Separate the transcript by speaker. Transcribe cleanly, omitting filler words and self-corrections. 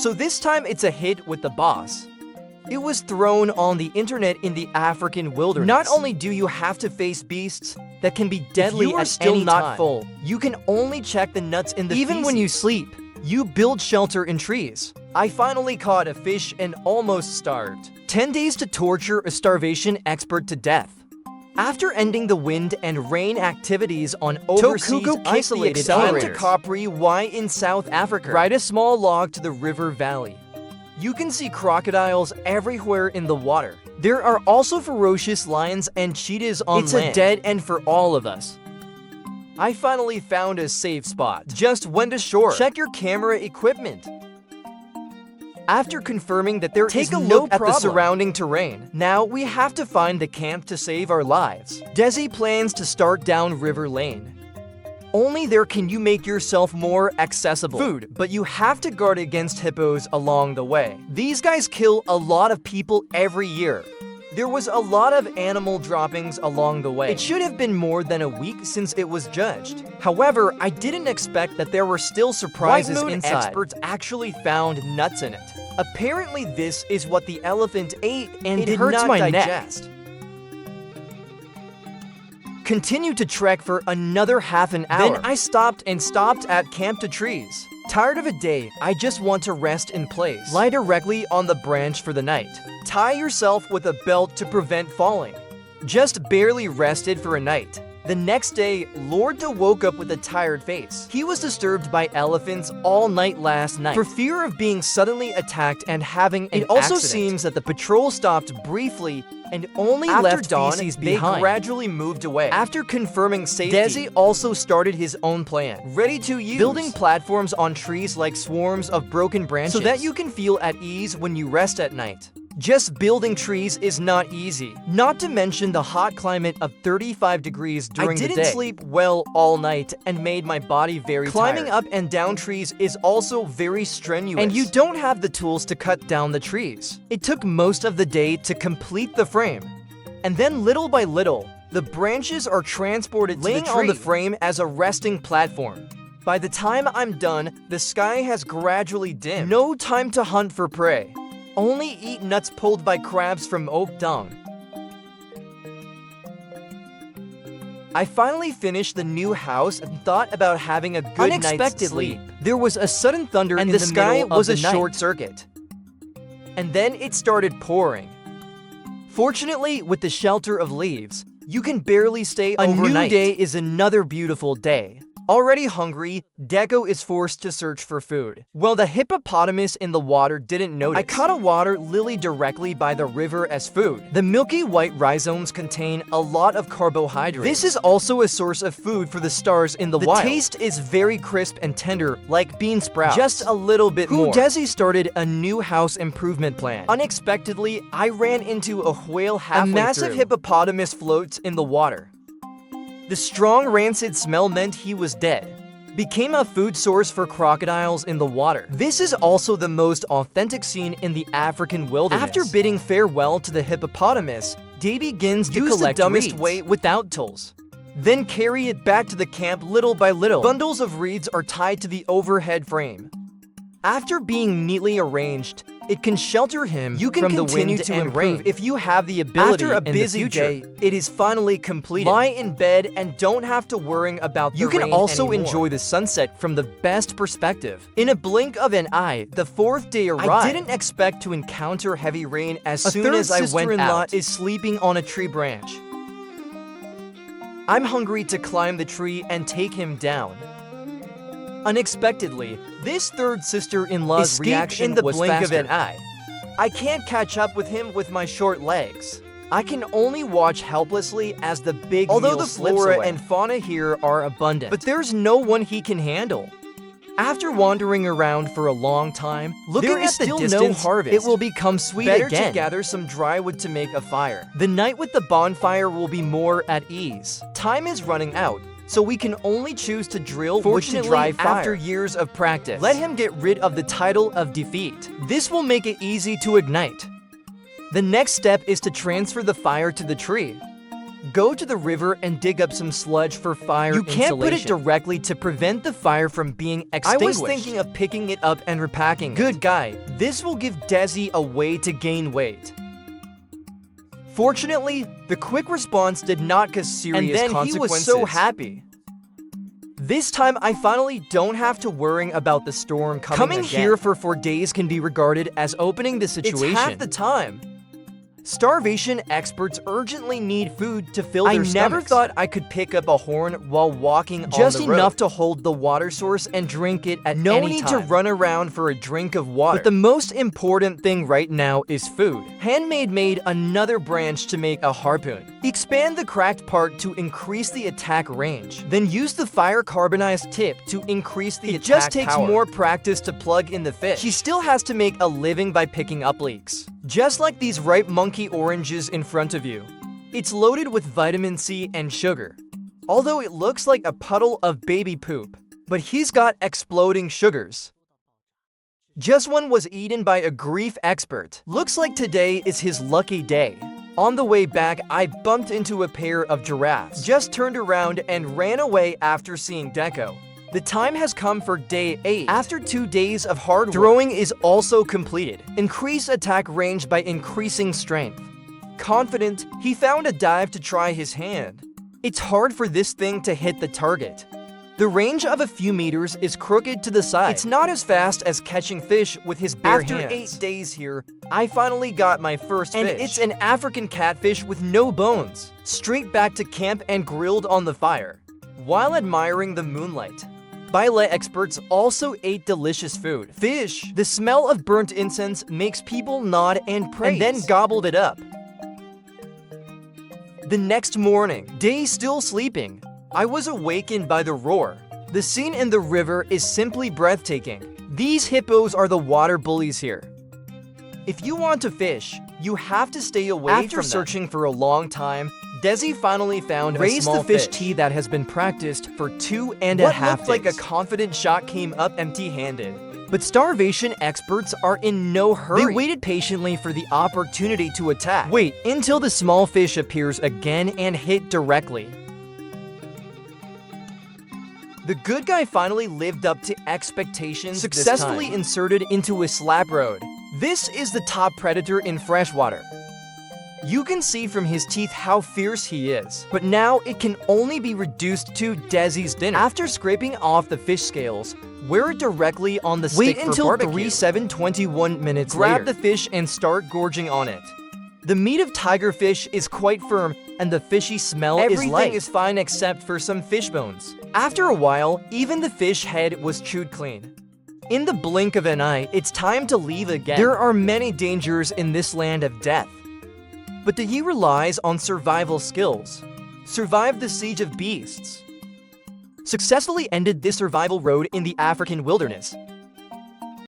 Speaker 1: So this time it's a hit with the boss. It was thrown on the internet in the African wilderness. Not only do you have to face beasts that can be deadly at any time, full, you can only check the nuts in the Even when you sleep, you build shelter in trees. I finally caught a fish and almost starved. 10 days to torture a starvation expert to death. After ending the wind and rain activities on overseas isolated island to Capri Y in South Africa, ride a small log to the river valley. You can see crocodiles everywhere in the water. There are also ferocious lions and cheetahs on land. It's a dead end for all of us. I finally found a safe spot. Just went ashore. Check your camera equipment. After confirming that there is no problem at the surrounding terrain, now we have to find the camp to save our lives. Desi plans to start down River Lane. Only there can you make yourself more accessible. Food, but you have to guard against hippos along the way. These guys kill a lot of people every year. There was a lot of animal droppings along the way. It should have been more than a week since it was judged. However, I didn't expect that there were still surprises inside. Experts actually found nuts in it. Apparently this is what the elephant ate and it hurts my digest. Continue to trek for another half an hour. Then I stopped at Camp to Trees. Tired of a day, I just want to rest in place. Lie directly on the branch for the night. Tie yourself with a belt to prevent falling. Just barely rested for a night. The next day, Lord Da woke up with a tired face. He was disturbed by elephants all night last night. For fear of being suddenly attacked and having an accident. It also seems that the patrol stopped briefly and only left feces behind. They gradually moved away. After confirming safety, Desi also started his own plan. Ready to use. Building platforms on trees like swarms of broken branches so that you can feel at ease when you rest at night. Just building trees is not easy. Not to mention the hot climate of 35 degrees during the day. I didn't sleep well all night and made my body very tired. Climbing up and down trees is also very strenuous. And you don't have the tools to cut down the trees. It took most of the day to complete the frame. And then little by little, the branches are transported to the tree, on the frame as a resting platform. By the time I'm done, the sky has gradually dimmed. No time to hunt for prey. Only eat nuts pulled by crabs from oak dung. I finally finished the new house and thought about having a good night's sleep. There was a sudden thunder and the sky was a short circuit. And then it started pouring. Fortunately, with the shelter of leaves, you can barely stay overnight. A new day is another beautiful day. Already hungry, Deco is forced to search for food. Well, the hippopotamus in the water didn't notice. I caught a water lily directly by the river as food. The milky white rhizomes contain a lot of carbohydrates. This is also a source of food for the stars in the wild. The taste is very crisp and tender, like bean sprouts. Just a little bit more. Desi started a new house improvement plan. Unexpectedly, I ran into a whale halfway through. A massive hippopotamus floats in the water. The strong rancid smell meant he was dead. Became a food source for crocodiles in the water. This is also the most authentic scene in the African wilderness. After bidding farewell to the hippopotamus, Day begins to collect the dumbest way without tools. Then carry it back to the camp little by little. Bundles of reeds are tied to the overhead frame. After being neatly arranged, it can shelter him from the wind and rain if you have the ability. After a busy day, it is finally completed. Lie in bed and don't have to worry about the rain anymore. You can also enjoy the sunset from the best perspective. In a blink of an eye, the fourth day arrived. I didn't expect to encounter heavy rain as soon as I went out. A third sister-in-law is sleeping on a tree branch. I'm hungry to climb the tree and take him down. Unexpectedly, this third sister-in-law's reaction was faster. In the blink of an eye. I can't catch up with him with my short legs. I can only watch helplessly as the big wheel slips away. Although the flora and fauna here are abundant, but there's no one he can handle. After wandering around for a long time, looking at the distance, it will become sweet again. Better to gather some dry wood to make a fire. The night with the bonfire will be more at ease. Time is running out, so we can only choose to drill wood to dry fire. After years of practice, let him get rid of the title of defeat. This will make it easy to ignite. The next step is to transfer the fire to the tree. Go to the river and dig up some sludge for fire insulation. You can't put it directly to prevent the fire from being extinguished. I was thinking of picking it up and repacking it. Good guy. This will give Desi a way to gain weight. Fortunately, the quick response did not cause serious consequences. And then he was so happy. This time, I finally don't have to worry about the storm coming again. Here for 4 days can be regarded as opening the situation. It's half the time. Starvation experts urgently need food to fill their stomachs. I never thought I could pick up a horn while walking on the road. Just enough to hold the water source and drink it at any time. No need to run around for a drink of water. But the most important thing right now is food. Handmade made another branch to make a harpoon. Expand the cracked part to increase the attack range. Then use the fire carbonized tip to increase the attack power. It just takes more practice to plug in the fish. He still has to make a living by picking up leeks. Just like these ripe monkey oranges in front of you. It's loaded with vitamin C and sugar. Although it looks like a puddle of baby poop, but he's got exploding sugars. Just one was eaten by a grief expert. Looks like today is his lucky day. On the way back, I bumped into a pair of giraffes. Just turned around and ran away after seeing Deco. The time has come for day 8. After 2 days of hard work, throwing is also completed. Increase attack range by increasing strength. Confident, he found a dive to try his hand. It's hard for this thing to hit the target. The range of a few meters is crooked to the side. It's not as fast as catching fish with his bare hands. After 8 days here, I finally got my first fish. And it's an African catfish with no bones. Straight back to camp and grilled on the fire, while admiring the moonlight. Baile experts also ate delicious food. Fish. The smell of burnt incense makes people nod and praise, and then gobbled it up. The next morning, day still sleeping, I was awakened by the roar. The scene in the river is simply breathtaking. These hippos are the water bullies here. If you want to fish, you have to stay away from them. After searching for a long time, Desi finally found a small fish tea that has been practiced for 2.5 days. What looked like a confident shot came up empty-handed. But starvation experts are in no hurry. They waited patiently for the opportunity to attack. Wait until the small fish appears again and hit directly. The good guy finally lived up to expectations. Successfully inserted into a slab road. This is the top predator in freshwater. You can see from his teeth how fierce he is, but now it can only be reduced to Desi's dinner. After scraping off the fish scales, wear it directly on the stick for barbecue. Wait until 21 minutes later. Grab the fish and start gorging on it. The meat of tigerfish is quite firm, and the fishy smell is light. Everything is fine except for some fish bones. After a while, even the fish head was chewed clean. In the blink of an eye, it's time to leave again. There are many dangers in this land of death. But he relies on survival skills. Survived the siege of beasts. Successfully ended this survival road in the African wilderness.